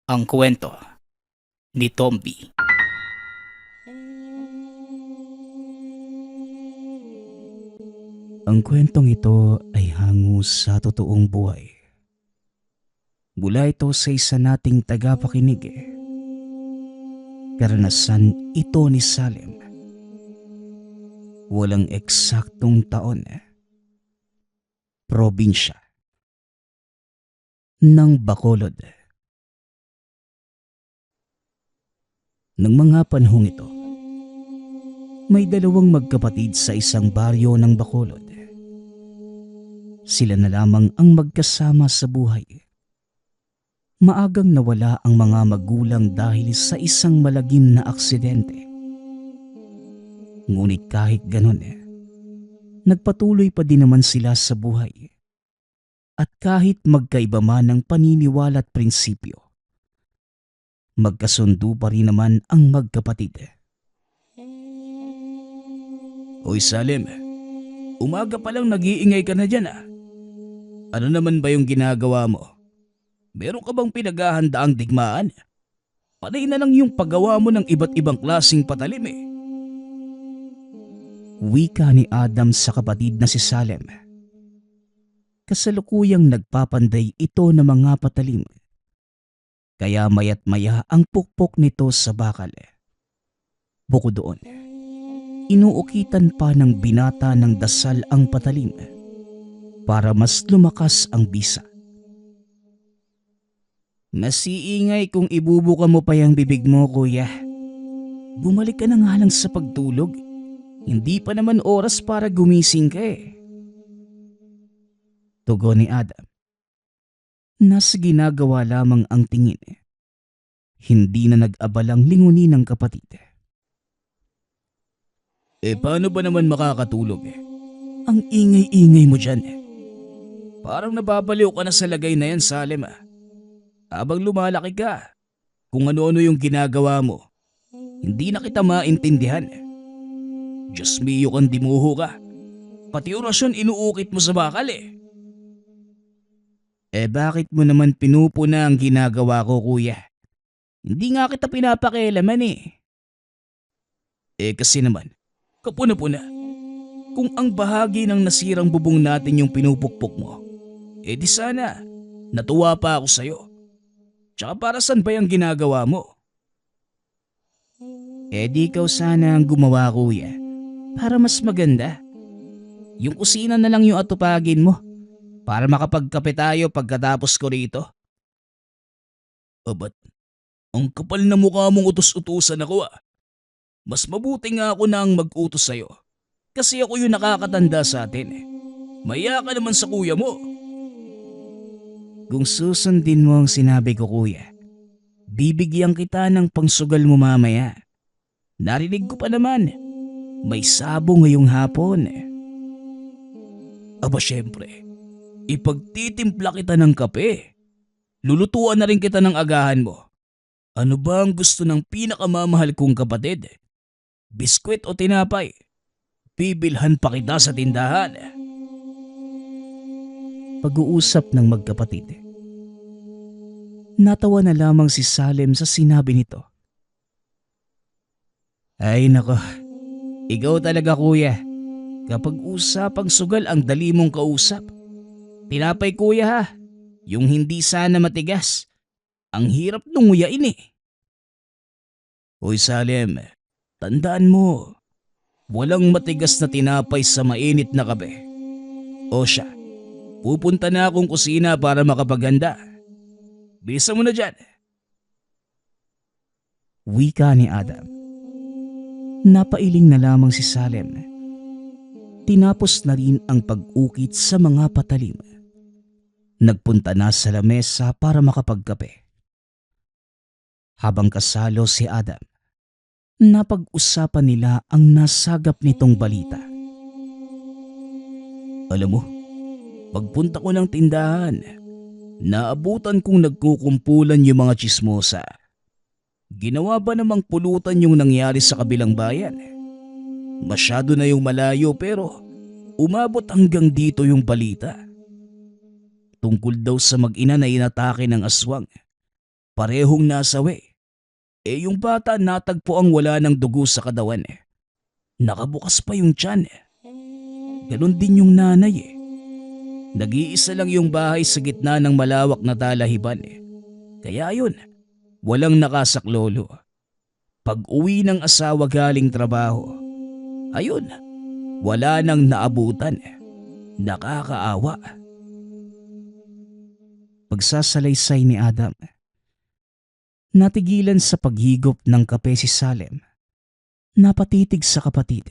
Ang kwento ni Tomby. Ang kwentong ito ay hango sa totoong buhay. Mula ito sa isa nating tagapakinig. Karanasan ito ni Salem. Walang eksaktong taon. Probinsya ng Bacolod. Nang mga panahong ito, may dalawang magkapatid sa isang baryo ng Bacolod. Sila na lamang ang magkasama sa buhay. Maagang nawala ang mga magulang dahil sa isang malagim na aksidente. Ngunit kahit ganon, nagpatuloy pa din naman sila sa buhay. At kahit magkaiba man ang paniniwala at prinsipyo, magkasundo pa rin naman ang magkapatid. Hoy Salim, umaga pa lang nag-iingay ka na dyan ah. Ano naman ba yung ginagawa mo? Meron ka bang pinaghahandaang digmaan? Panay na lang yung paggawa mo ng iba't ibang klaseng patalim eh. Wika ni Adam sa kapatid na si Salem. Kasalukuyang nagpapanday ito ng mga patalim. Kaya maya't maya ang pukpok nito sa bakal. Bukod doon, inuukitan pa ng binata ng dasal ang patalim para mas lumakas ang bisa. Nasiingay kung ibubuka mo pa yung bibig mo, kuya. Bumalik ka na nga lang sa pagtulog. Hindi pa naman oras para gumising ka eh. Tugon ni Adam. Nas ginagawa lamang ang tingin. Hindi na nag-abalang lingunin ng kapatid. Paano ba naman makakatulog eh? Ang ingay-ingay mo dyan eh. Parang nababaliw ka na sa lagay na yan, Salem ah. Habang lumalaki ka, kung ano-ano yung ginagawa mo, hindi na kita maintindihan. Diyos mio kang dimuho ka. Pati orasyon inuukit mo sa bakal eh. Bakit mo naman pinupuna ang ginagawa ko, kuya? Hindi nga kita pinapakialaman eh. Kasi naman, kapuna-puna. Kung ang bahagi ng nasirang bubong natin yung pinupukpok mo, di sana, natuwa pa ako sa'yo. Tsaka para saan ba yung ginagawa mo? Di ikaw sana ang gumawa, kuya. Para mas maganda. Yung kusina na lang yung atupagin mo. Para makapagkape tayo pagkatapos ko rito. Ba't ang kapal na mukha mong utos-utusan ako ah. Mas mabuti nga ako na ang mag-utos sa'yo. Kasi ako yung nakakatanda sa atin eh. Maya ka naman sa kuya mo. Kung susundin mo ang sinabi ko, kuya, bibigyan kita ng pangsugal mo mamaya. Narinig ko pa naman, may sabo ngayong hapon. Syempre, ipagtitimpla kita ng kape. Lulutuan na rin kita ng agahan mo. Ano ba ang gusto ng pinakamamahal kong kapatid? Biskwit o tinapay? Bibilhan pa kita sa tindahan. Pag-uusap ng magkapatid. Natawa na lamang si Salem sa sinabi nito. Ay nako, ikaw talaga kuya. Kapag usapang sugal ang dali mong kausap. Tinapay kuya ha, yung hindi sana matigas. Ang hirap nung nguyain eh. Hoy Salem, tandaan mo, walang matigas na tinapay sa mainit na kape. O siya, pupunta na akong kusina para makapaghanda. Bilisan mo na dyan. Wika ni Adam. Napailing na lamang si Salem. Tinapos na rin ang pag-ukit sa mga patalim. Nagpunta na sa lamesa para makapagkape. Habang kasalo si Adam, napag-usapan nila ang nasagap nitong balita. Alam mo, pagpunta ko ng tindahan, naabutan kong nagkukumpulan yung mga tsismosa. Ginawa ba namang pulutan yung nangyari sa kabilang bayan? Masyado na yung malayo pero umabot hanggang dito yung balita. Tungkol daw sa mag-ina na inatake ng aswang parehong nasawi. Yung bata natagpo ang wala ng dugo sa katawan. Nakabukas pa yung tiyan. Ganon din yung nanay. Nag-iisa lang yung bahay sa gitna ng malawak na talahiban. Kaya yun, walang nakasaklolo. Pag uwi ng asawa galing trabaho, ayun, wala nang naabutan. Nakakaawa. Pagsasalaysay ni Adam. Natigilan sa paghigop ng kape si Salem. Napatitig sa kapatid.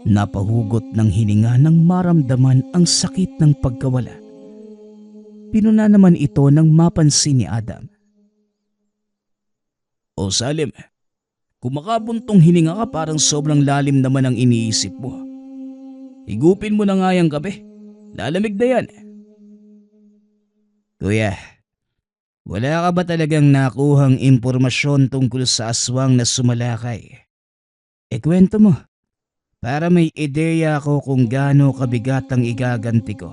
Napahugot ng hininga nang maramdaman ang sakit ng pagkawala. Pinuna naman ito nang mapansin ni Adam. O Salem, kumakabuntong hininga ka parang sobrang lalim naman ang iniisip mo. Higupin mo na nga yung kape. Lalamig na yan. Kuya, wala ka ba talagang nakuhang impormasyon tungkol sa aswang na sumalakay? Kwento mo, para may ideya ako kung gaano kabigat ang igaganti ko.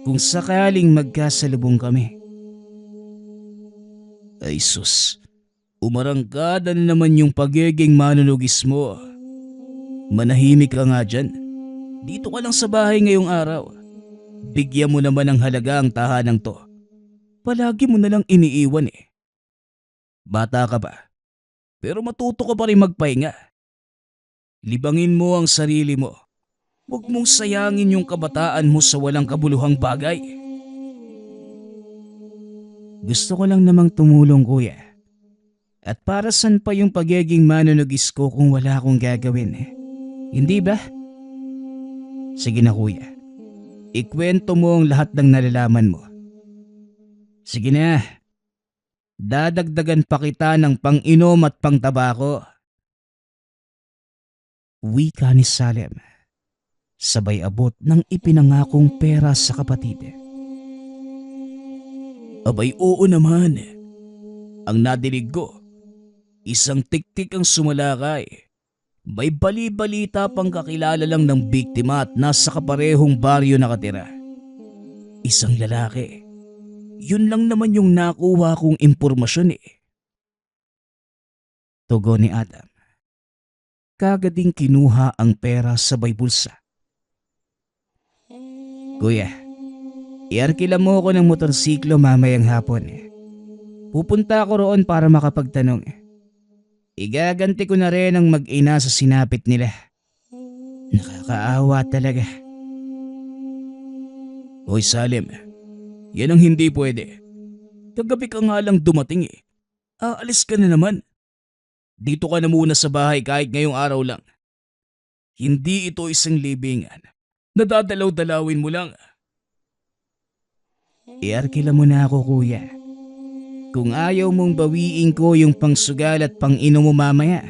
Kung sakaling magkasalubong kami. Ay sus, umarangkada na naman yung pagiging manunugis mo. Manahimik ka nga dyan. Dito ka lang sa bahay ngayong araw. Bigyan mo naman ng halaga ang tahanang to. Palagi mo na lang iniiwan Bata ka ba? Pero matuto ka pa rin magpahinga. Libangin mo ang sarili mo. Huwag mong sayangin yung kabataan mo sa walang kabuluhang bagay. Gusto ko lang namang tumulong, kuya. At para saan pa yung pagiging manunugis ko kung wala akong gagawin? Hindi ba? Sige na, kuya. Ikwento mo ang lahat ng nalalaman mo. Sige na. Dadagdagan pa kita ng pang-inom at pang-tabako. Wika ni Salem. Sabay abot ng ipinangakong pera sa kapatid. Abay oo naman. Ang nadinig ko, isang tiktik ang sumalakay. May bali-balita pang kakilala lang ng biktima at nasa kaparehong baryo nakatira. Isang lalaki. Yun lang naman yung nakuha kong impormasyon Tugon ni Adam. Kagading kinuha ang pera sa bulsa. Kuya, iarkila mo ako ng motorsiklo mamayang hapon. Pupunta ako roon para makapagtanong. Igaganti ko na rin ang mag-ina sa sinapit nila. Nakakaawa talaga. Hoy Salim, yan ang hindi pwede. Kagabi ka nga lang dumating Aalis ka na naman. Dito ka na muna sa bahay kahit ngayong araw lang. Hindi ito isang libingan. Nadadalaw-dalawin mo lang. Iarkila mo na ako, kuya. Kung ayaw mong bawiin ko yung pangsugal at pang-inom mo mamaya,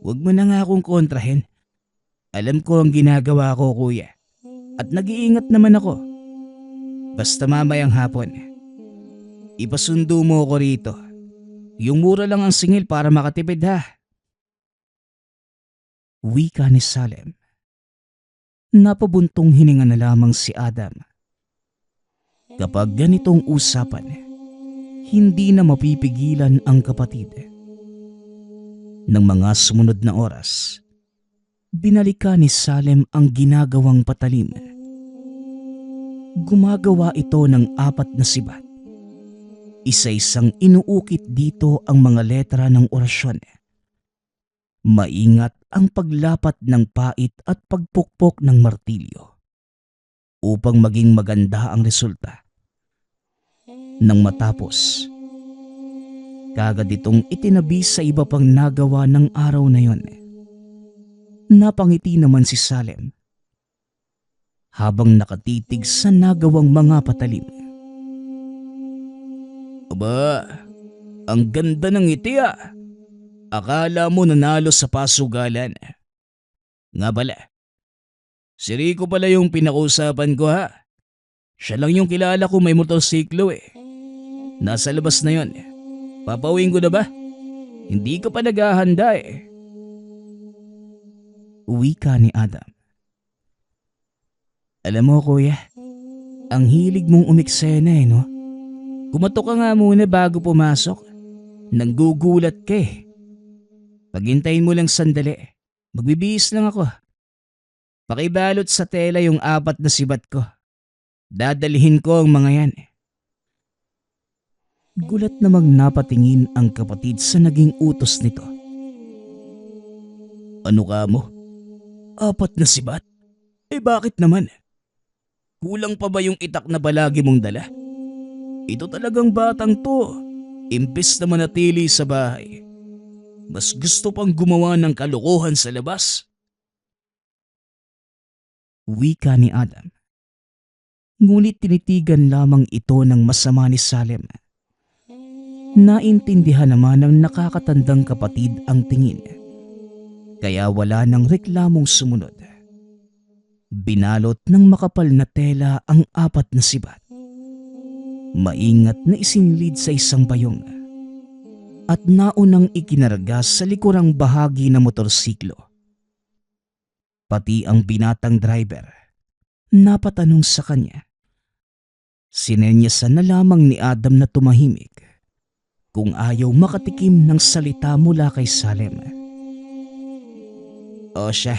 huwag mo na nga akong kontrahin. Alam ko ang ginagawa ko, kuya. At nag-iingat naman ako. Basta mamayang hapon, ipasundo mo ako rito. Yung mura lang ang singil para makatipid ha. Wika ni Salem. Napabuntong hininga na lamang si Adam. Kapag ganitong usapan, hindi na mapipigilan ang kapatid. Ng mga sumunod na oras, binalikan ni Salem ang ginagawang patalim. Gumagawa ito ng 4 na sibat. Isa-isang inuukit dito ang mga letra ng orasyon. Maingat ang paglapat ng pait at pagpukpok ng martilyo upang maging maganda ang resulta. Nang matapos, kagad itong itinabi sa iba pang nagawa ng araw na yon. Napangiti naman si Salem habang nakatitig sa nagawang mga patalim. Aba, ang ganda ng ngiti Akala mo nanalo sa pasugalan. Nga pala, si Rico pala yung pinag-usapan ko ha. Siya lang yung kilala ko may motorsiklo Nasa labas na yon. Papauwiin ko na ba? Hindi ka pa naghahanda Wika ni Adam. Alam mo kuya, ang hilig mong umiksena no? Kumatok ka nga muna bago pumasok. Nanggugulat ka eh. Paghintayin mo lang sandali. Magbibihis lang ako. Pakibalot sa tela yung 4 na sibat ko. Dadalhin ko ang mga yan. Gulat namang napatingin ang kapatid sa naging utos nito. Ano ka mo? 4 na sibat? Eh bakit naman? Kulang pa ba yung itak na palagi mong dala? Ito talagang batang to. Imbes na manatili sa bahay, mas gusto pang gumawa ng kalokohan sa labas. Wika ni Adam. Ngunit tinitigan lamang ito ng masama ni Salem. Naintindihan naman ng nakakatandang kapatid ang tingin. Kaya wala nang reklamong sumunod. Binalot ng makapal na tela ang 4 na sibat. Maingat na isinlid sa isang bayong at naunang ikinarga sa likurang bahagi ng motorsiklo. Pati ang binatang driver napatanong sa kanya. Sinenyasan na lamang ni Adam na tumahimik kung ayaw makatikim ng salita mula kay Salem. O siya,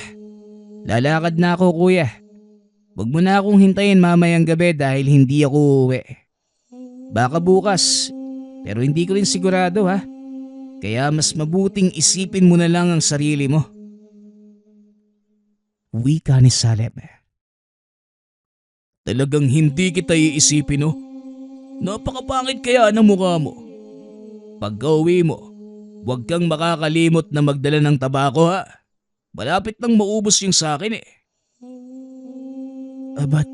lalakad na ako kuya. Huwag mo na akong hintayin mamayang gabi dahil hindi ako uuwi. Baka bukas, pero hindi ko rin sigurado ha. Kaya mas mabuting isipin mo na lang ang sarili mo. Wika ni Salem. Talagang hindi kita iisipin no? Napakapangit kaya ng mukha mo. Pagka-uwi mo, huwag kang makakalimot na magdala ng tabako ha. Malapit nang maubos yung sakin eh. Abat,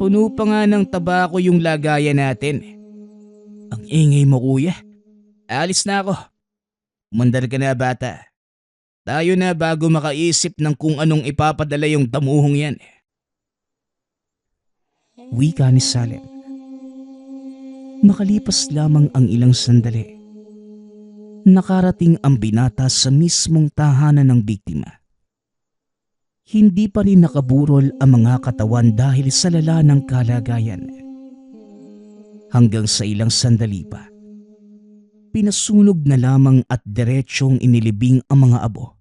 puno pa nga ng tabako yung lagayan natin. Ang ingay mo kuya. Alis na ako. Umandar ka na bata. Tayo na bago makaisip ng kung anong ipapadala yung damuhong yan. Wika ni Salem. Makalipas lamang ang ilang sandali, nakarating ang binata sa mismong tahanan ng biktima. Hindi pa rin nakaburol ang mga katawan dahil sa lala ng kalagayan. Hanggang sa ilang sandali pa, pinasunog na lamang at diretsyong inilibing ang mga abo.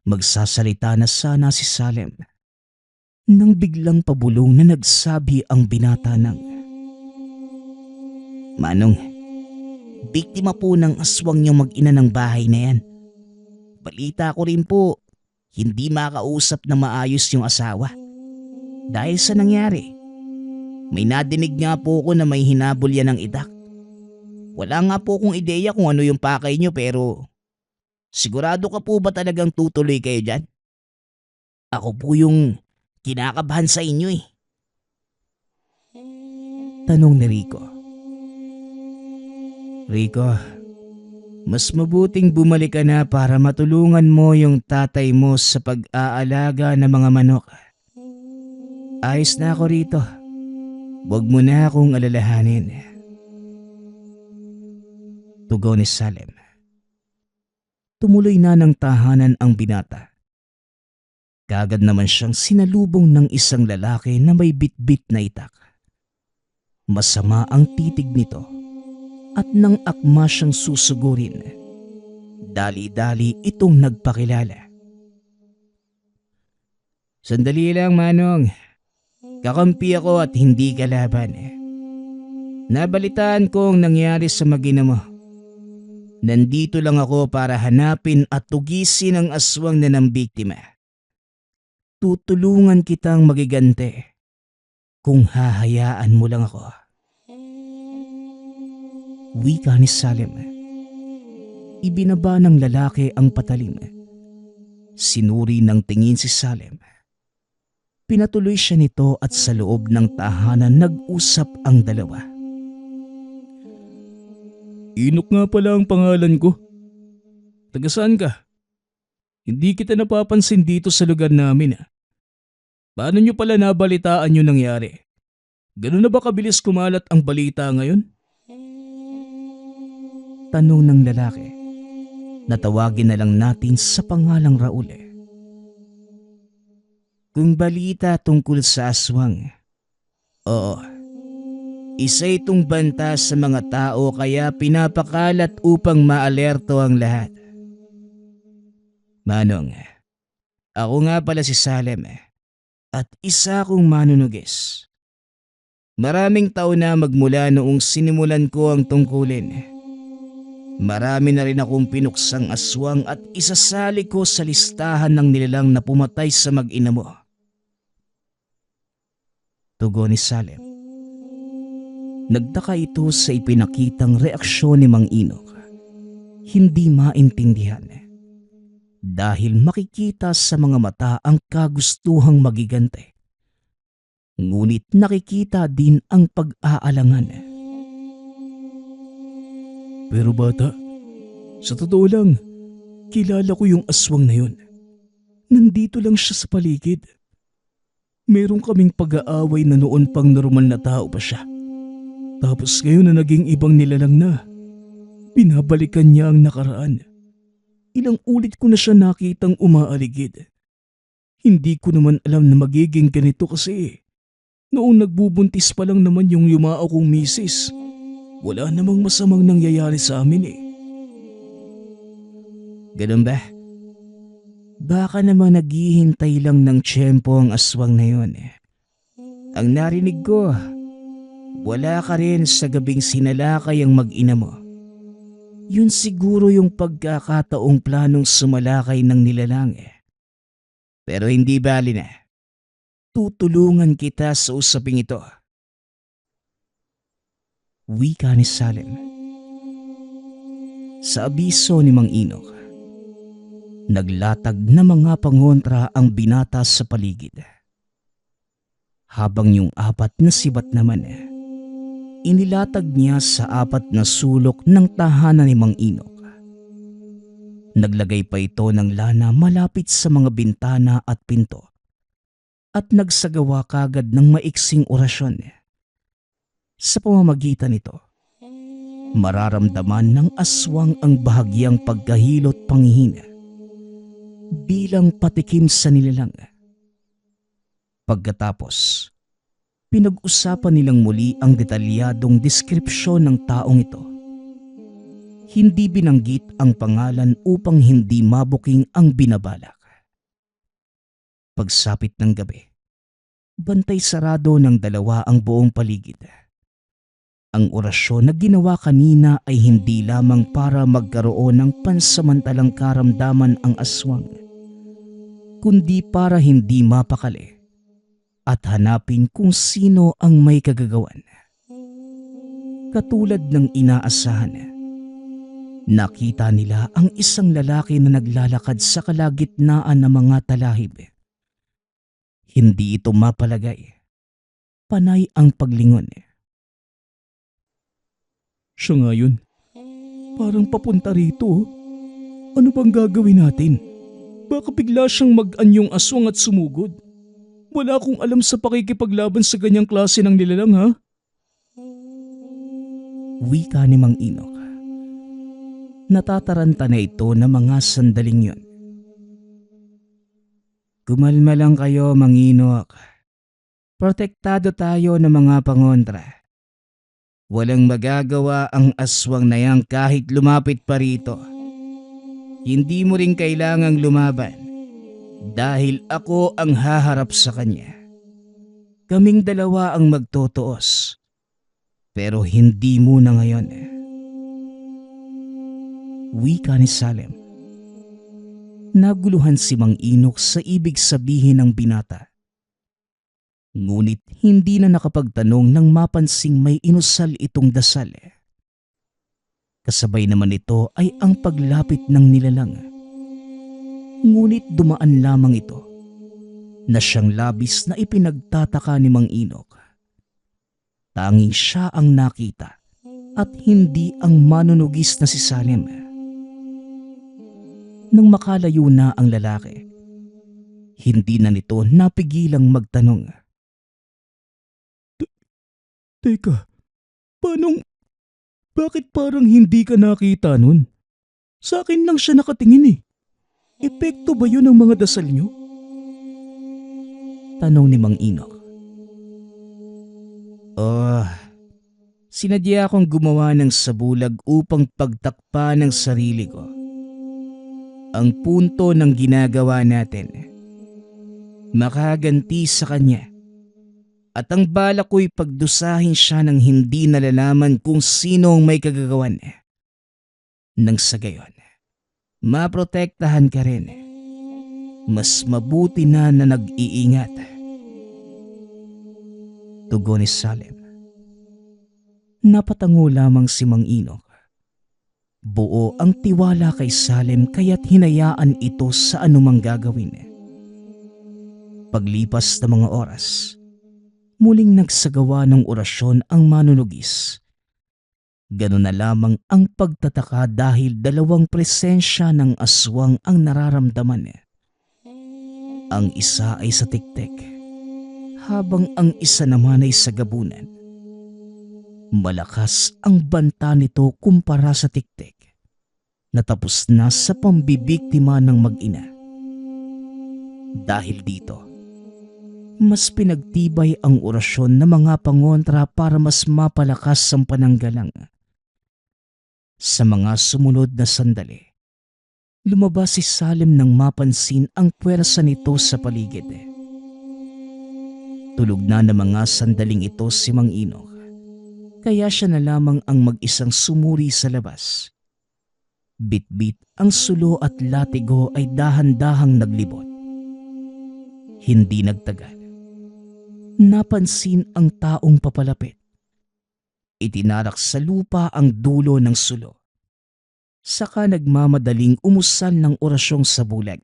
Magsasalita na sana si Salem nang biglang pabulong na nagsabi ang binata ng, Manong, biktima po ng aswang yung mag-ina ng bahay na yan. Balita ko rin po, hindi makausap na maayos yung asawa. Dahil sa nangyari, may nadinig nga po ko na may hinabol yan ng itak. Wala nga po kong ideya kung ano yung pakay nyo pero sigurado ka po ba talagang tutuloy kayo dyan? Ako po yung kinakabahan sa inyo eh. Tanong ni Rico. Rico, mas mabuting bumalik ka na para matulungan mo yung tatay mo sa pag-aalaga ng mga manok. Ayos na ako rito. Huwag mo na akong alalahanin. Tugon ni Salem. Tumuloy na ng tahanan ang binata. Kagad naman siyang sinalubong ng isang lalaki na may bitbit na itak. Masama ang titig nito at nang akma siyang susugurin, dali-dali itong nagpakilala. Sandali lang Manong, kakampi ako at hindi kalaban. Nabalitaan ko ang nangyari sa mag-ina mo. Nandito lang ako para hanapin at tugisin ang aswang na ng biktima. Tutulungan kitang magigante kung hahayaan mo lang ako. Wika ni Salem. Ibinaba ng lalaki ang patalim. Sinuri ng tingin si Salem. Pinatuloy siya nito at sa loob ng tahanan nag-usap ang dalawa. Inok nga pala ang pangalan ko. Taga saan ka? Hindi kita napapansin dito sa lugar namin. Paano nyo pala nabalitaan yung nangyari? Ganun na ba kabilis kumalat ang balita ngayon? Tanong ng lalaki. Natawagin na lang natin sa pangalang Raul. Kung balita tungkol sa aswang, oo, Isa itong banta sa mga tao kaya pinapakalat upang maalerto ang lahat. Manong, ako nga pala si Salem at isa akong manunugis. Maraming taon na magmula noong sinimulan ko ang tungkulin. Marami na rin akong pinuksang aswang at isasali ko sa listahan ng nilalang na pumatay sa mag-ina mo. Tugon ni Salem. Nagtaka ito sa ipinakitang reaksyon ni Mang Inok. Hindi maintindihan. Dahil makikita sa mga mata ang kagustuhang magigante. Ngunit nakikita din ang pag-aalangan. Pero bata, sa totoo lang, kilala ko yung aswang na yun. Nandito lang siya sa paligid. Meron kaming pag-aaway na noon pang normal na tao pa siya. Tapos ngayon na naging ibang nilalang na, binabalikan niya ang nakaraan. Ilang ulit ko na siya nakitang umaaligid. Hindi ko naman alam na magiging ganito kasi noong nagbubuntis pa lang naman yung yumao kong misis. Wala namang masamang nangyayari sa amin Ganun ba? Baka namang naghihintay lang ng tiyempo ang aswang na yun Ang narinig ko, wala ka rin sa gabing sinalakay ang mag-ina mo. Yun siguro yung pagkakataong planong sumalakay ng nilalang Pero hindi bali na. Tutulungan kita sa usaping ito. Wika ni Salem. Sa abiso ni Mang Inok, naglatag na mga pangontra ang binata sa paligid. Habang yung apat na sibat naman, inilatag niya sa apat na sulok ng tahanan ni Mang Inok. Naglagay pa ito ng lana malapit sa mga bintana at pinto at nagsagawa kagad ng maiksing orasyon. Sa pamamagitan nito, mararamdaman ng aswang ang bahagyang pagkahilot panghihina bilang patikim sa nilalang. Pagkatapos, pinag-usapan nilang muli ang detalyadong deskripsyon ng taong ito. Hindi binanggit ang pangalan upang hindi mabuking ang binabalak. Pagsapit ng gabi, bantay sarado ng dalawa ang buong paligid. Ang orasyon na ginawa kanina ay hindi lamang para magkaroon ng pansamantalang karamdaman ang aswang, kundi para hindi mapakali at hanapin kung sino ang may kagagawan. Katulad ng inaasahan, nakita nila ang isang lalaki na naglalakad sa kalagitnaan ng mga talahib. Hindi ito mapalagay. Panay ang paglingon. Siya nga yun. Parang papunta rito. Ano bang gagawin natin? Baka bigla siyang mag-anyong aswang at sumugod. Wala akong alam sa pakikipaglaban sa ganyang klase ng nilalang ha. Wika ni Mang Inok. Natataranta na ito na mga sandaling yun. Kumalma lang kayo, Mang Inok. Protektado tayo ng mga pangontra. Walang magagawa ang aswang na yan kahit lumapit pa rito. Hindi mo rin kailangang lumaban dahil ako ang haharap sa kanya. Kaming dalawa ang magtotoos. Pero hindi muna ngayon. Wika ni Salem. Naguluhan si Mang Inok sa ibig sabihin ng binata. Ngunit hindi na nakapagtanong nang mapansing may inusal itong dasal. Kasabay naman ito ay ang paglapit ng nilalang. Ngunit dumaan lamang ito na siyang labis na ipinagtataka ni Mang Inok. Tanging siya ang nakita at hindi ang manunugis na si Salem. Nang makalayo na ang lalaki, hindi na nito napigilang magtanong. Teka, bakit parang hindi ka nakita nun? Sa akin lang siya nakatingin . Epekto ba yun ng mga dasal niyo? Tanong ni Mang Inok. Sinadya akong gumawa ng sabulag upang pagtakpa ng sarili ko. Ang punto ng ginagawa natin, makaganti sa kanya. At ang balak ko'y pagdusahin siya ng hindi nalalaman kung sino ang may kagagawan. Nang sa gayon, maprotektahan ka rin. Mas mabuti na nag-iingat. Tugon ni Salem. Napatango lamang si Mang Inok. Buo ang tiwala kay Salem kaya't hinayaan ito sa anumang gagawin. Paglipas ng mga oras, muling nagsagawa ng orasyon ang manunugis. Ganun na lamang ang pagtataka dahil dalawang presensya ng aswang ang nararamdaman. Ang isa ay sa tiktik, habang ang isa naman ay sa gabunan. Malakas ang banta nito kumpara sa tiktik, natapos na sa pambibiktima ng mag-ina. Dahil dito, mas pinagtibay ang orasyon ng mga pangontra para mas mapalakas ang pananggalang. Sa mga sumunod na sandali, lumabas si Salem nang mapansin ang puwersa nito sa paligid. Tulog na ng mga sandaling ito si Mang Inok, kaya siya na lamang ang mag-isang sumuri sa labas. Bit-bit ang sulo at latigo ay dahan-dahang naglibot. Hindi nagtagal, napansin ang taong papalapit. Itinarak sa lupa ang dulo ng sulo. Saka nagmamadaling umusal ng orasyong sabulag.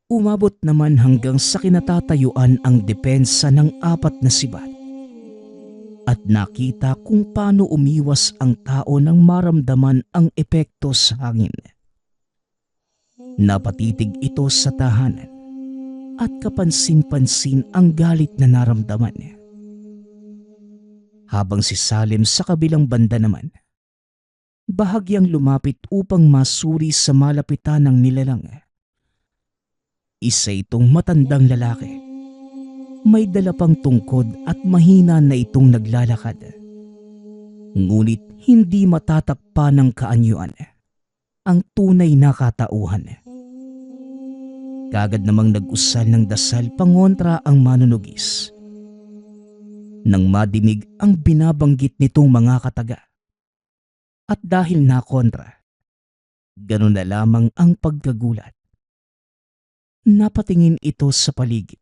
Umabot naman hanggang sa kinatatayuan ang depensa ng 4 na sibat. At nakita kung paano umiwas ang tao nang maramdaman ang epekto sa hangin. Napatitig ito sa tahanan at kapansin-pansin ang galit na naramdaman. Habang si Salem sa kabilang banda naman, bahagyang lumapit upang masuri sa malapitan ng nilalang. Isa itong matandang lalaki. May dala pang tungkod at mahina na itong naglalakad. Ngunit hindi matatakpa ng kaanyuan ang tunay na katauhan. Kagad namang nag-usal ng dasal pangontra ang manunugis. Nang madinig ang binabanggit nitong mga kataga. At dahil nakontra, ganun na lamang ang pagkagulat. Napatingin ito sa paligid.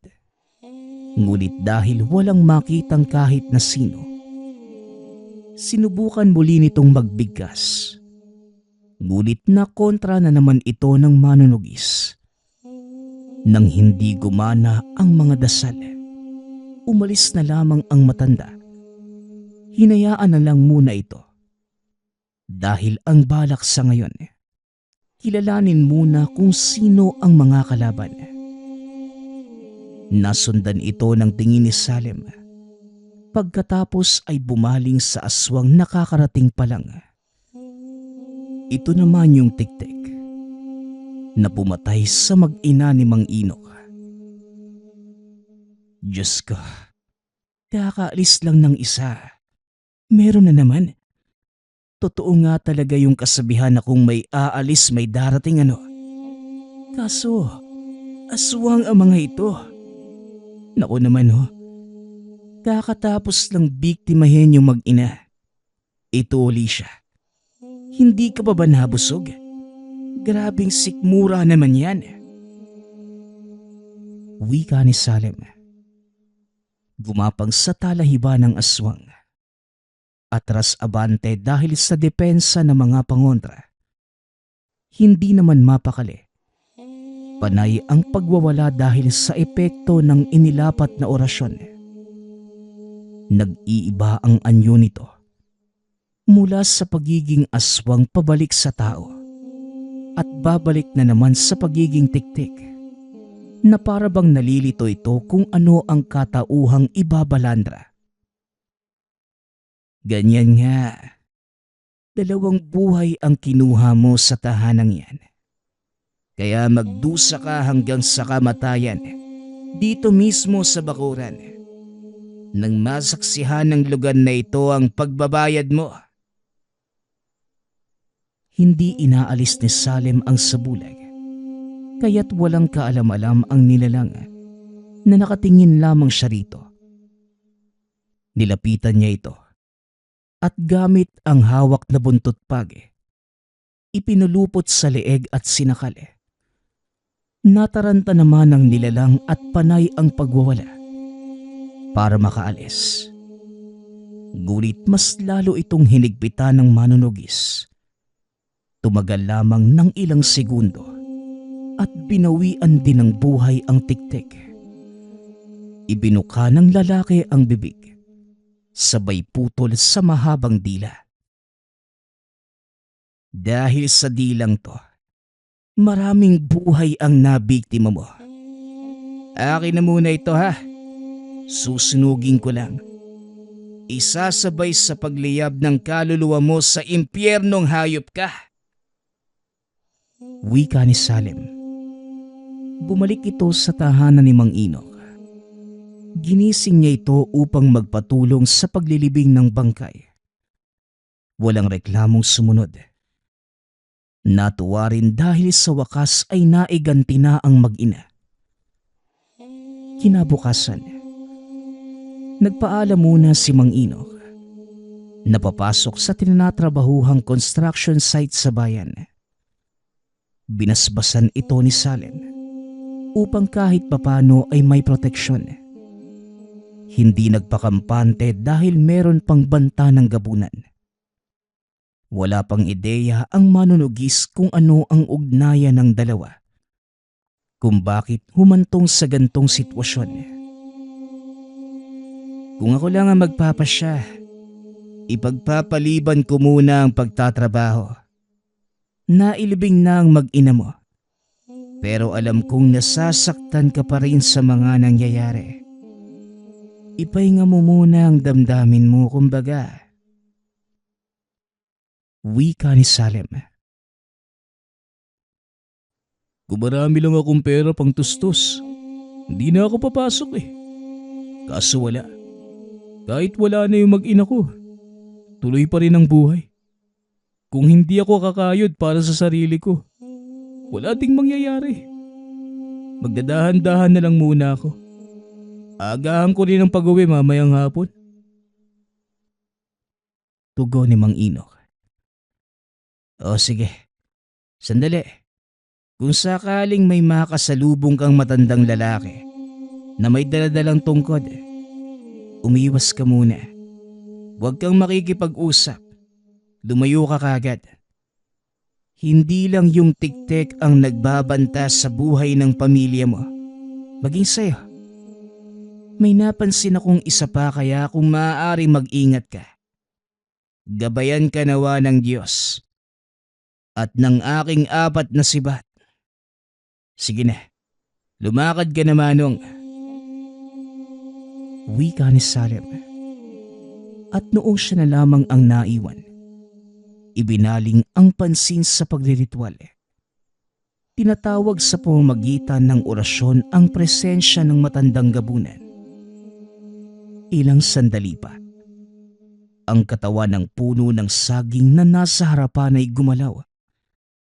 Ngunit dahil walang makitang kahit na sino, sinubukan muli nitong magbigkas. Ngunit nakontra na naman ito ng manunugis. Nang hindi gumana ang mga dasal, umalis na lamang ang matanda. Hinayaan na lang muna ito. Dahil ang balak sa ngayon, kilalanin muna kung sino ang mga kalaban. Nasundan ito ng tingin ni Salem. Pagkatapos ay bumaling sa aswang nakakarating pa lang. Ito naman yung tiktik na pumatay sa mag-ina ni Mang Inok. Diyos ko, kakaalis lang ng isa. Meron na naman. Totoo nga talaga yung kasabihan na kung may aalis may darating ano. Kaso, aswang ang mga ito. Naku naman ho, kakatapos lang biktimahin yung mag-ina. Ito uli siya. Hindi ka pa ba nabusog? Grabing sikmura naman yan. Wika ni Salem. Gumapang sa talahiba ng aswang. Atras abante dahil sa depensa ng mga pangontra. Hindi naman mapakali. Panay ang pagwawala dahil sa epekto ng inilapat na orasyon. Nag-iiba ang anyo nito. Mula sa pagiging aswang pabalik sa tao. At babalik na naman sa pagiging tiktik. Na para bang nalilito ito kung ano ang katauhang ibabalandra. Ganyan nga. 2 buhay ang kinuha mo sa tahanang yan. Kaya magdusa ka hanggang sa kamatayan, dito mismo sa bakuran. nang masaksihan ng lugar na ito ang pagbabayad mo. Hindi inaalis ni Salem ang sabulag, kaya't walang kaalam-alam ang nilalang na nakatingin lamang siya rito. Nilapitan niya ito at gamit ang hawak na buntot pag, ipinulupot sa leeg at sinakal. Nataranta naman ng nilalang at panay ang pagwawala para makaalis. Ngunit mas lalo itong hinigpitan ng manunugis. Tumagal lamang ng ilang segundo at binawian din ng buhay ang tiktik. Ibinuka ng lalaki ang bibig, sabay putol sa mahabang dila. Dahil sa dilang to, maraming buhay ang nabiktima mo. Akin na muna ito ha. Susunugin ko lang. Isasabay sa pagliyab ng kaluluwa mo sa impyernong hayop ka. Wika ni Salem. Bumalik ito sa tahanan ni Mang Inok. Ginising niya ito upang magpatulong sa paglilibing ng bangkay. Walang reklamong sumunod. Natuwa rin dahil sa wakas ay naiganti na ang mag-ina. Kinabukasan, nagpaalam muna si Mang Inok. Napapasok sa tinatrabahuhang construction site sa bayan. Binasbasan ito ni Salem upang kahit papano ay may proteksyon. Hindi nagpakampante dahil meron pang banta ng gabunan. Wala pang ideya ang manunugis kung ano ang ugnayan ng dalawa, kung bakit humantong sa gantong sitwasyon. Kung ako lang ang magpapasya, ipagpapaliban ko muna ang pagtatrabaho. Nailibing na ang mag-ina mo, pero alam kong nasasaktan ka pa rin sa mga nangyayari. Ipahinga mo muna ang damdamin mo, kumbaga. Wika ni Salem. Kung marami lang akong pera pang tustos, hindi na ako papasok eh. Kaso wala. Kahit wala na yung mag-ina ko, tuloy pa rin ang buhay. Kung hindi ako kakayod para sa sarili ko, wala ding mangyayari. Magdadahan-dahan na lang muna ako. Agahan ko rin ang pag-uwi mamayang hapon. Tugon ni Mang Inok. O sige, sandali. Kung sakaling may makasalubong kang matandang lalaki na may daladalang tungkod, umiwas ka muna. Huwag kang makikipag-usap. Lumayo ka kagad. Hindi lang yung tiktik ang nagbabanta sa buhay ng pamilya mo, maging sa'yo. May napansin akong isa pa, kaya kung maaari mag-ingat ka. Gabayan ka nawa ng Diyos at ng aking 4 na sibat. Sige na, lumakad ka na, Manong. Wika ni Salem. At noong siya na lamang ang naiwan, ibinaling ang pansin sa pagriritual. Tinatawag sa pamamagitan ng orasyon ang presensya ng matandang gabunan. Ilang sandali pa, ang katawan ng puno ng saging na nasa harapan ay gumalaw.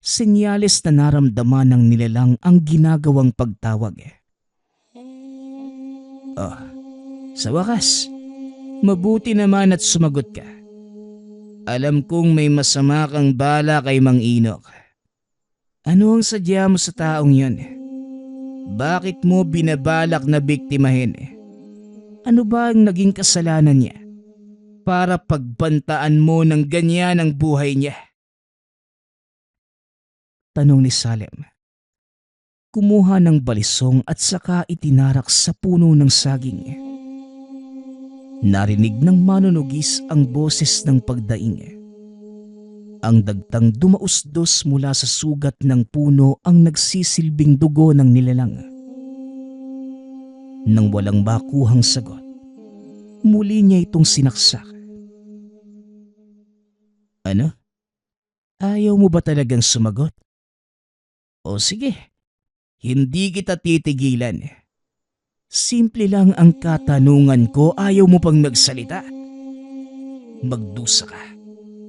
Senyales na naramdaman ng nilalang ang ginagawang pagtawag. Oh, sa wakas, mabuti naman at sumagot ka. Alam kong may masama kang bala kay Mang Inok. Ano ang sadya mo sa taong yun? Bakit mo binabalak na biktimahin? Ano ba ang naging kasalanan niya para pagbantaan mo ng ganyan ang buhay niya? Tanong ni Salem. Kumuha ng balisong at saka itinarak sa puno ng saging. Narinig ng manunugis ang boses ng pagdaing. Ang dagtang dumausdos mula sa sugat ng puno ang nagsisilbing dugo ng nilalang. Nang walang makuhang sagot, muli niya itong sinaksak. Ano? Ayaw mo ba talagang sumagot? O sige, hindi kita titigilan. Simple lang ang katanungan ko, ayaw mo pang magsalita. Magdusa ka.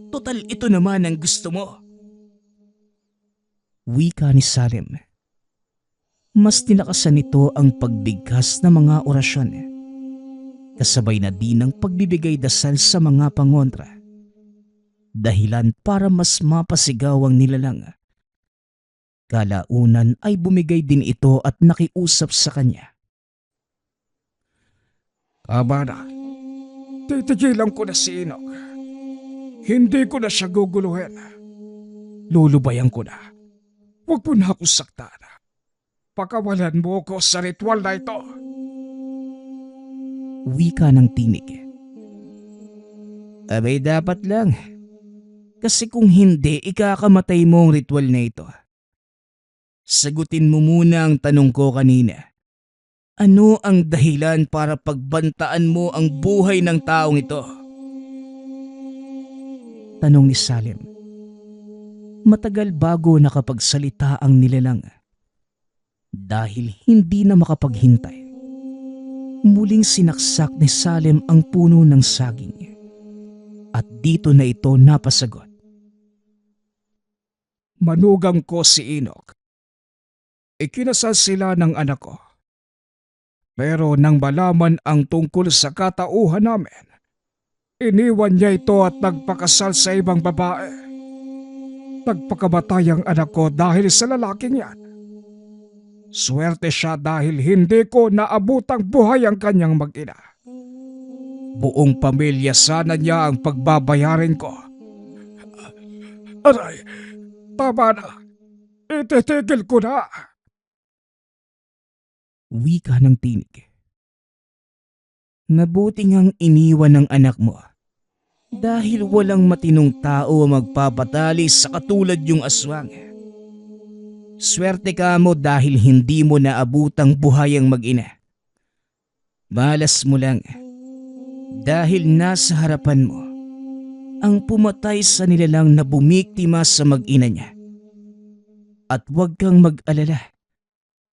Total ito naman ang gusto mo. Wika ni Salim. Mas tinakasan nito ang pagbigkas ng mga orasyon. Kasabay na din ng pagbibigay dasal sa mga pangontra. Dahilan para mas mapasigaw ang nilalang. Kalaunan ay bumigay din ito at nakiusap sa kanya. Tama na. Titigilan ko na si Enoch. Hindi ko na siya guguluhin. Lulubayan ko na. Huwag mo na ako saktan. Pakawalan mo ko sa ritual na ito. Wika ng tinig. Abay dapat lang. Kasi kung hindi, ikakamatay mo ang ritual na ito. Sagutin mo muna ang tanong ko kanina. Ano ang dahilan para pagbantaan mo ang buhay ng taong ito? Tanong ni Salim. Matagal bago nakapagsalita ang nilalang. Dahil hindi na makapaghintay. Muling sinaksak ni Salim ang puno ng saging. At dito na ito napasagot. Manugang ko si Enoch. Ikinasal sila ng anak ko. Pero nang malaman ang tungkol sa katauhan namin, iniwan niya ito at nagpakasal sa ibang babae. Nagpakamatay ang anak ko dahil sa lalaking yan. Swerte siya dahil hindi ko naabutang buhay ang kanyang mag-ina. Buong pamilya sana niya ang pagbabayarin ko. Aray, tama na. Ititigil ko na. Wika ng tinig. Mabuti ngang iniwan ng anak mo. Dahil walang matinong tao ang magpapatali sa katulad yung aswang. Swerte ka mo dahil hindi mo naabutang buhay ang mag-ina. Malas mo lang. Dahil nasa harapan mo ang pumatay sa nilalang na bumiktima sa mag-ina niya. At huwag kang mag-alala.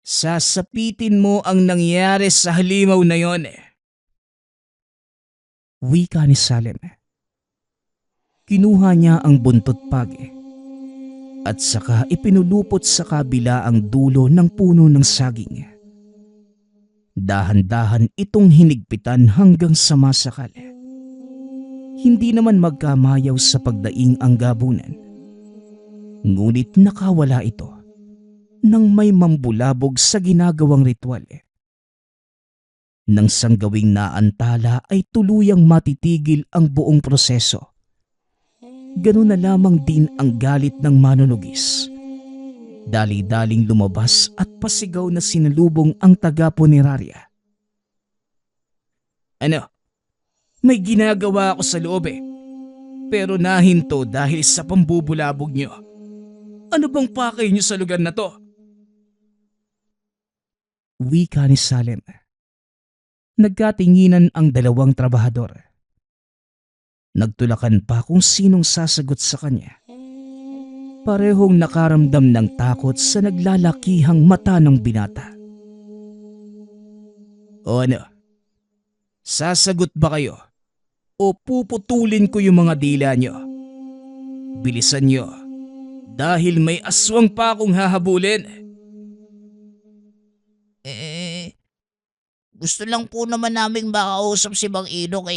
Sasapitin mo ang nangyari sa halimaw na yon. Wika ni Salim. Kinuha niya ang buntot pagi at saka ipinulupot sa kabila ang dulo ng puno ng saging. Dahan-dahan itong hinigpitan hanggang sa masakal. Hindi naman magkamayaw sa pagdaing ang gabunan. Ngunit nakawala ito nang may mambulabog sa ginagawang ritual. Nang sanggawing naantala ay tuluyang matitigil ang buong proseso. Ganun na lamang din ang galit ng manunugis. Dali-daling lumabas at pasigaw na sinalubong ang taga-punerarya. Ano? May ginagawa ako sa loob pero nahinto dahil sa pambubulabog niyo. Ano bang pakay niyo sa lugar na to? Wika ni Salim. Nagkatinginan ang dalawang trabahador. Nagtulakan pa kung sinong sasagot sa kanya. Parehong nakaramdam ng takot sa naglalakihang mata ng binata. O ano? Sasagot ba kayo? O puputulin ko yung mga dila nyo? Bilisan nyo. Dahil may aswang pa akong hahabulin. Gusto lang po naman naming makausap si Mang Enoch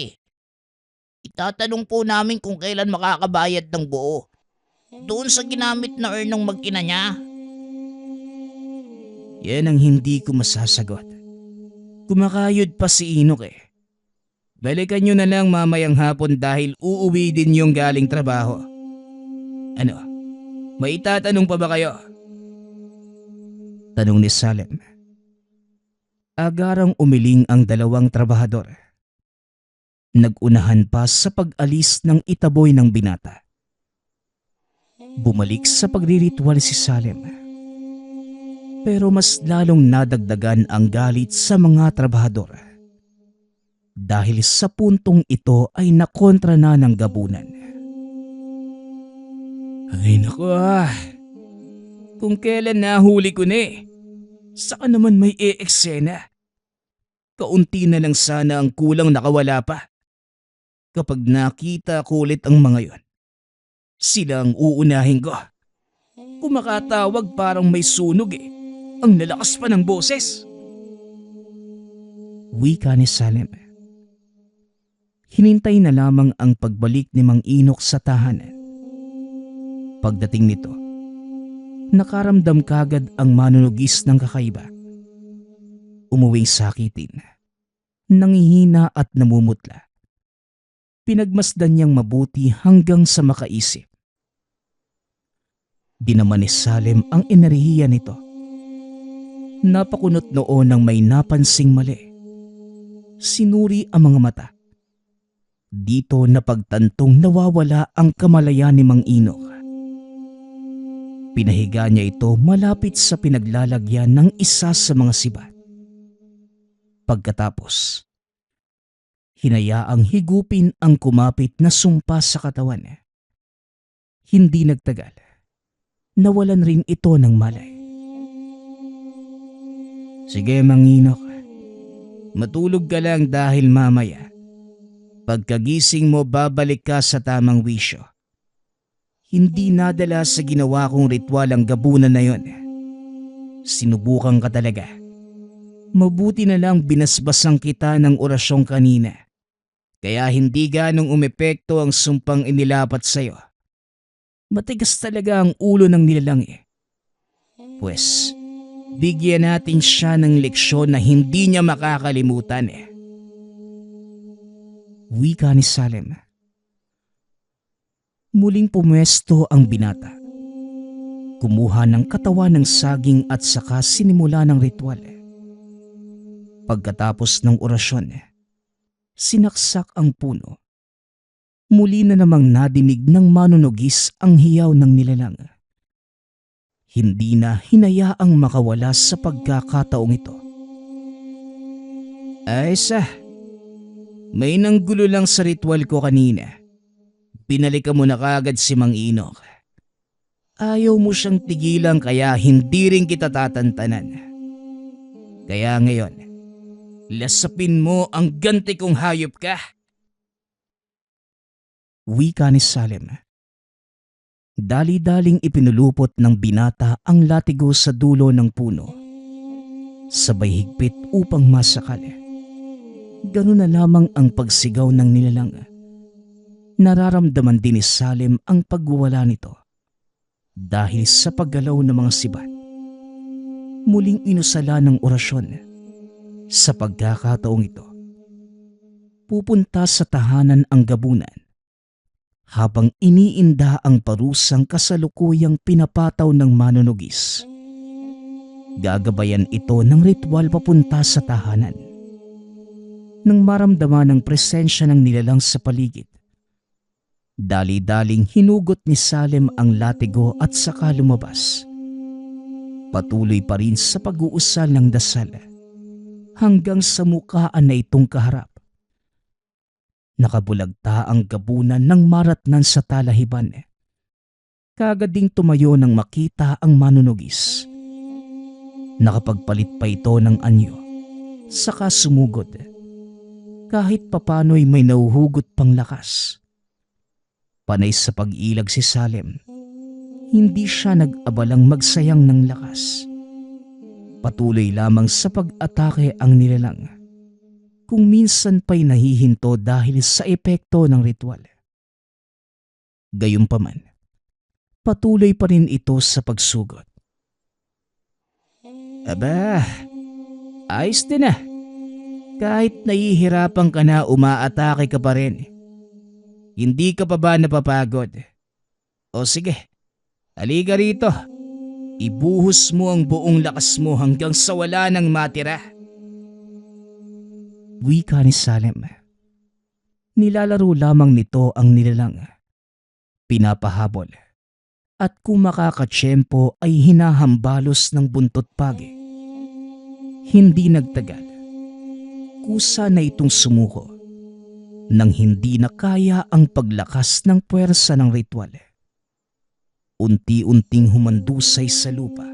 Itatanong po namin kung kailan makakabayad ng buo. Doon sa ginamit na ng mag-ina niya. Yan ang hindi ko masasagot. Kumakayod pa si Enoch Balikan nyo na lang mamayang hapon dahil uuwi din yung galing trabaho. Ano? May itatanong pa ba kayo? Tanong ni Salim. Agarang umiling ang dalawang trabahador. Nagunahan pa sa pag-alis ng itaboy ng binata. Bumalik sa pagriritual si Salim. Pero mas lalong nadagdagan ang galit sa mga trabahador. Dahil sa puntong ito ay nakontra na ng gabunan. Ay naku Kung kailan nahuli ko na saka naman may eksena. Kaunti na lang sana ang kulang nakawala pa. Kapag nakita ko ulit ang mga yon, sila ang uunahin ko. Kumakatawag parang may sunog eh. Ang lalakas pa ng boses. Wika ni Salem. Hinintay na lamang ang pagbalik ni Mang Inok sa tahanan. Pagdating nito, nakaramdam kagad ang manunugis ng kakaiba. Umuwing sakitin, nangihina at namumutla. Pinagmasdan niyang mabuti hanggang sa makaisip. Dinaman ni Salem ang enerhiya nito. Napakunot noon ng may napansing mali. Sinuri ang mga mata. Dito napagtantong nawawala ang kamalayan ni Mang Inok. Pinahiga niya ito malapit sa pinaglalagyan ng isa sa mga sibat. Pagkatapos, hinayaang higupin ang kumapit na sumpa sa katawan. Hindi nagtagal, nawalan rin ito ng malay. Sige Mang Inok, matulog ka lang dahil mamaya, pagkagising mo babalik ka sa tamang wisyo. Hindi nadala sa ginawa kong ritual ang gabunan na yon. Sinubukan ka talaga. Mabuti na lang binasbasan kita ng orasyong kanina. Kaya hindi ganong umepekto ang sumpang inilapat sa'yo. Matigas talaga ang ulo ng nilalang eh. Pwes, bigyan natin siya ng leksyon na hindi niya makakalimutan eh. Wika ni Salem. Muling pumwesto ang binata. Kumuha ng katawan ng saging at saka sinimula ng ritual. Pagkatapos ng orasyon, sinaksak ang puno. Muli na namang nadinig ng manunugis ang hiyaw ng nilalang. Hindi na hinayaang makawala sa pagkakataong ito. Ay may nanggulo lang sa ritual ko kanina. Binalikan mo na kagad si Mang Inok. Ayaw mo siyang tigilan kaya hindi rin kita tatantanan. Kaya ngayon, lasapin mo ang ganti kong hayop ka. Wika ni Salem. Dali-daling ipinulupot ng binata ang latigo sa dulo ng puno. Sabay higpit upang masakal. Ganun na lamang ang pagsigaw ng nilalang. Nararamdaman din ni Salem ang pagwawala nito dahil sa paggalaw ng mga sibat. Muling inusala ng orasyon. Sa pagkakataong ito, pupunta sa tahanan ang gabunan habang iniinda ang parusang kasalukuyang pinapataw ng manunugis. Gagabayan ito ng ritual papunta sa tahanan. Nang maramdaman ang presensya ng nilalang sa paligid, dali-daling hinugot ni Salem ang latigo at saka lumabas. Patuloy pa rin sa pag-uusal ng dasal hanggang sa mukhaan na itong kaharap. Nakabulagta ang gabunan ng maratnan sa talahiban. Kaagad ding tumayo nang makita ang manunugis. Nakapagpalit pa ito ng anyo, saka sumugod. Kahit papano'y may nauhugot pang lakas. Panay sa pag-ilag si Salem, hindi siya nag-abalang magsayang ng lakas. Patuloy lamang sa pag-atake ang nilalang. Kung minsan pa'y nahihinto dahil sa epekto ng ritual. Gayunpaman, patuloy pa rin ito sa pagsugot. Aba, ayos din ah. Kahit nahihirapan ka na, umaatake ka pa rin. Hindi ka pa ba napapagod? O sige, halika rito. Ibuhos mo ang buong lakas mo hanggang sa wala nang matira. Wika ni Salem. Nilalaro lamang nito ang nilalang. Pinapahabol. At kung makakatsyempo ay hinahambalos ng buntot pagi. Hindi nagtagal. Kusa na itong sumuko nang hindi na kaya ang paglakas ng puwersa ng ritual. Unti-unting humandusay sa lupa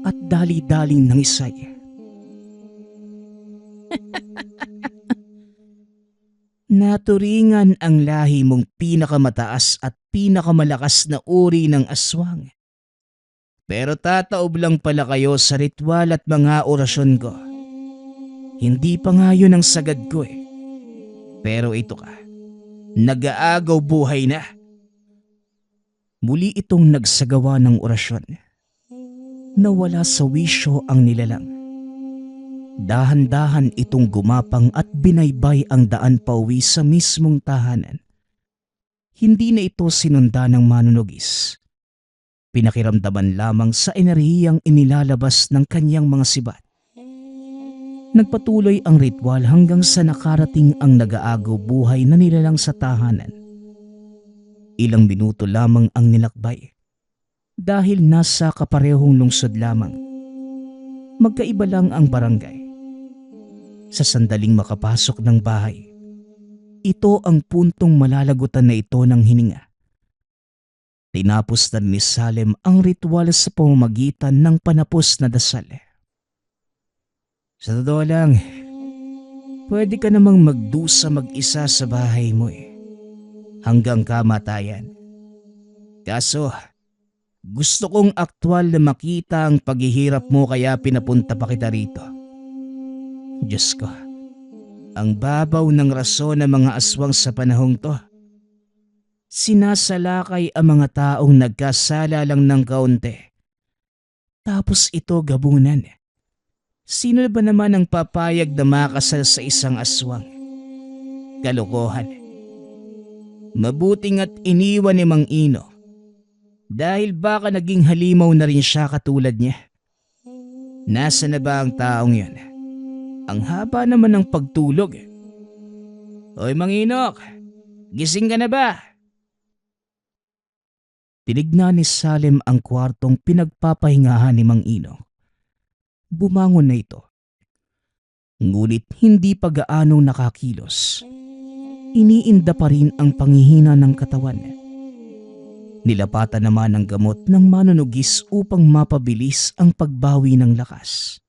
at dali-daling nangisay. Naturingan ang lahi mong pinakamataas at pinakamalakas na uri ng aswang. Pero tataob lang pala kayo sa ritual at mga orasyon ko. Hindi pa nga yun ang sagad ko eh. Pero ito ka, nag-aagaw buhay na. Muli itong nagsagawa ng orasyon. Nawala sa wisyo ang nilalang. Dahan-dahan itong gumapang at binaybay ang daan pauwi sa mismong tahanan. Hindi na ito sinunda ng manunugis. Pinakiramdaman lamang sa enerhiyang inilalabas ng kanyang mga sibat. Nagpatuloy ang ritual hanggang sa nakarating ang nag-aagaw buhay na nilalang sa tahanan. Ilang minuto lamang ang nilakbay. Dahil nasa kaparehong lungsod lamang. Magkaiba lang ang barangay. Sa sandaling makapasok ng bahay, ito ang puntong malalagutan na ito ng hininga. Tinapos na ni Salem ang ritual sa pamamagitan ng panapos na dasal. Sa totoo lang, pwede ka namang magdusa mag-isa sa bahay mo eh, hanggang kamatayan. Kaso, gusto kong aktwal na makita ang paghihirap mo kaya pinapunta pa kita rito. Diyos ko, ang babaw ng rason ng mga aswang sa panahong to. Sinasalakay ang mga taong nagkasala lang ng kaunti. Tapos ito gabunan. Sino ba naman ang papayag na makasal sa isang aswang? Kalokohan. Mabuting at iniwan ni Mang Ino. Dahil baka naging halimaw na rin siya katulad niya. Nasa na ba ang taong yun? Ang haba naman ng pagtulog. Hoy Mang Inok, gising ka na ba? Tinignan ni Salem ang kwartong pinagpapahingahan ni Mang Inok. Bumangon na ito. Ngunit hindi pa gaanong nakakilos. Iniinda pa rin ang panghihina ng katawan. Nilapatan naman ang gamot ng manunugis upang mapabilis ang pagbawi ng lakas.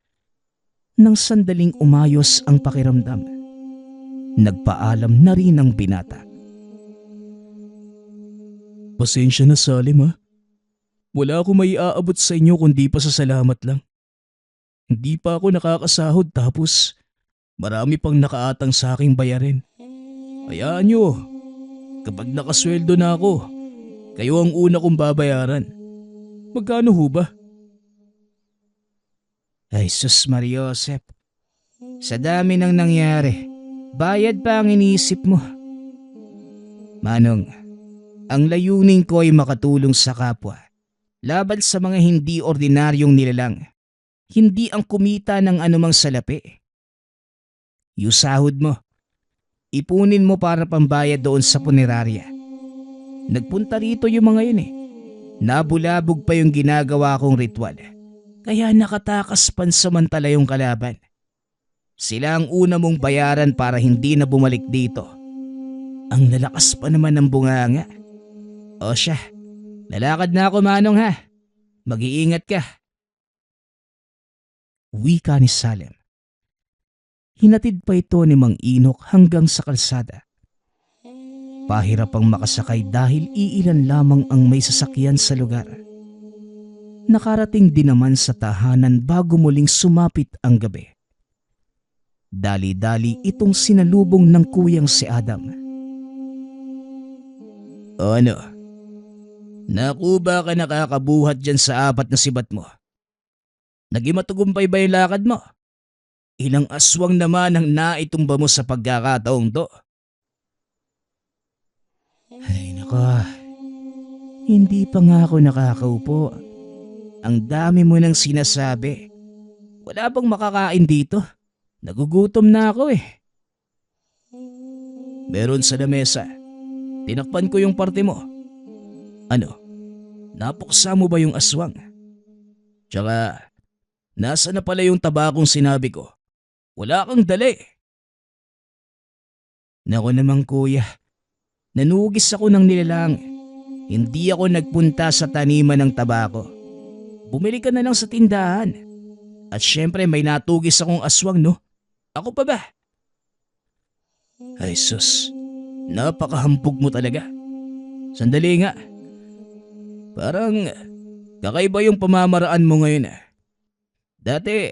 Nang sandaling umayos ang pakiramdam, nagpaalam na rin ang binata. Pasensya na Salem ha. Wala akong may aabot sa inyo kundi pa sa salamat lang. Hindi pa ako nakakasahod tapos marami pang nakaatang sa aking bayarin. Hayaan nyo, kapag nakasweldo na ako, kayo ang una kong babayaran. Magkano ho ba? Ay sus Mariosep, sa dami ng nangyari, bayad pa ang iniisip mo. Manong, ang layunin ko ay makatulong sa kapwa, laban sa mga hindi ordinaryong nilalang, hindi ang kumita ng anumang salapi. Yung sahod mo, ipunin mo para pambayad doon sa punerarya. Nagpunta rito yung mga yun eh. Nabulabog pa yung ginagawa kong ritual. Kaya nakatakas pansamantala yung kalaban. Sila ang una mong bayaran para hindi na bumalik dito. Ang lalakas pa naman ng bunganga. O siya, lalakad na ako Manong ha. Mag-iingat ka. Wika ni Salem. Hinatid pa ito ni Mang Inok hanggang sa kalsada. Pahirap ang makasakay dahil iilan lamang ang may sasakyan sa lugar. Nakarating din naman sa tahanan bago muling sumapit ang gabi. Dali-dali itong sinalubong ng kuyang si Adam. O ano? Naku ba ka nakakabuhat dyan sa apat na sibat mo? Naging matugumpay ba yung lakad mo? Ilang aswang naman ang naitumba mo sa pagkakataong to? Ay nako, hindi pa nga ako nakakaupo. Ang dami mo nang sinasabi. Wala bang makakain dito? Nagugutom na ako eh. Meron sa lamesa. Tinakpan ko yung parte mo. Ano? Napuksa mo ba yung aswang? Tsaka, nasa na pala yung tabakong sinabi ko? Wala kang dali. Naku naman kuya, nanugis ako ng nilalang. Hindi ako nagpunta sa taniman ng tabako. Bumili ka na lang sa tindahan. At syempre may natugis akong aswang no? Ako pa ba? Ay sus, napakahampog mo talaga. Sandali nga. Parang kakaiba yung pamamaraan mo ngayon ah. Dati,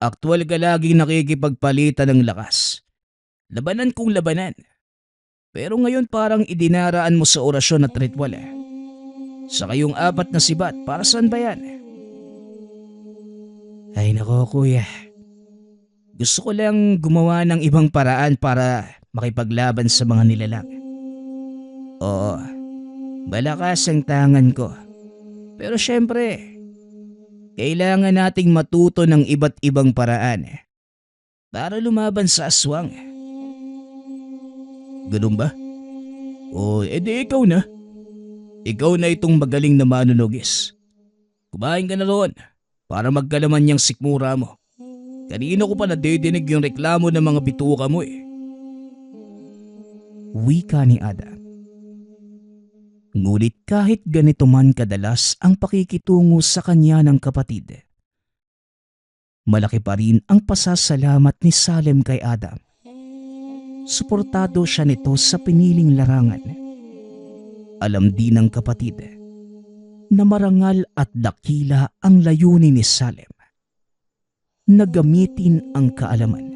aktual ka laging nakikipagpalitan ng lakas. Labanan kung labanan. Pero ngayon parang idinaraan mo sa orasyon at ritual eh. Saka yung 4 na sibat, para saan ba yan? Ay nako kuya. Gusto ko lang gumawa ng ibang paraan para makipaglaban sa mga nilalang. Oo, malakas ang tangan ko. Pero syempre, kailangan nating matuto ng iba't ibang paraan para lumaban sa aswang. Ganun ba? O edi ikaw na. Ikaw na itong magaling na manunugis. Kumain ka na roon para magkalaman niyang sikmura mo. Kanino ko pa nadidinig yung reklamo ng mga bituka mo eh. Wika ni Adam. Ngunit kahit ganito man kadalas ang pakikitungo sa kanya ng kapatid, malaki pa rin ang pasasalamat ni Salem kay Adam. Suportado siya nito sa piniling larangan. Alam din ng kapatid na marangal at dakila ang layunin ni Salem na gamitin ang kaalaman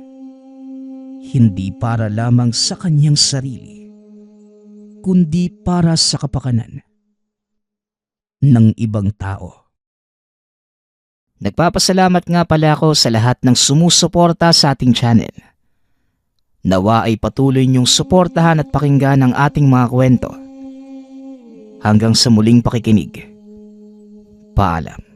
hindi para lamang sa kanyang sarili kundi para sa kapakanan ng ibang tao. Nagpapasalamat nga pala ako sa lahat ng sumusuporta sa ating channel. Nawa ay patuloy niyong suportahan at pakinggan ang ating mga kwento. Hanggang sa muling pakikinig. Paalam.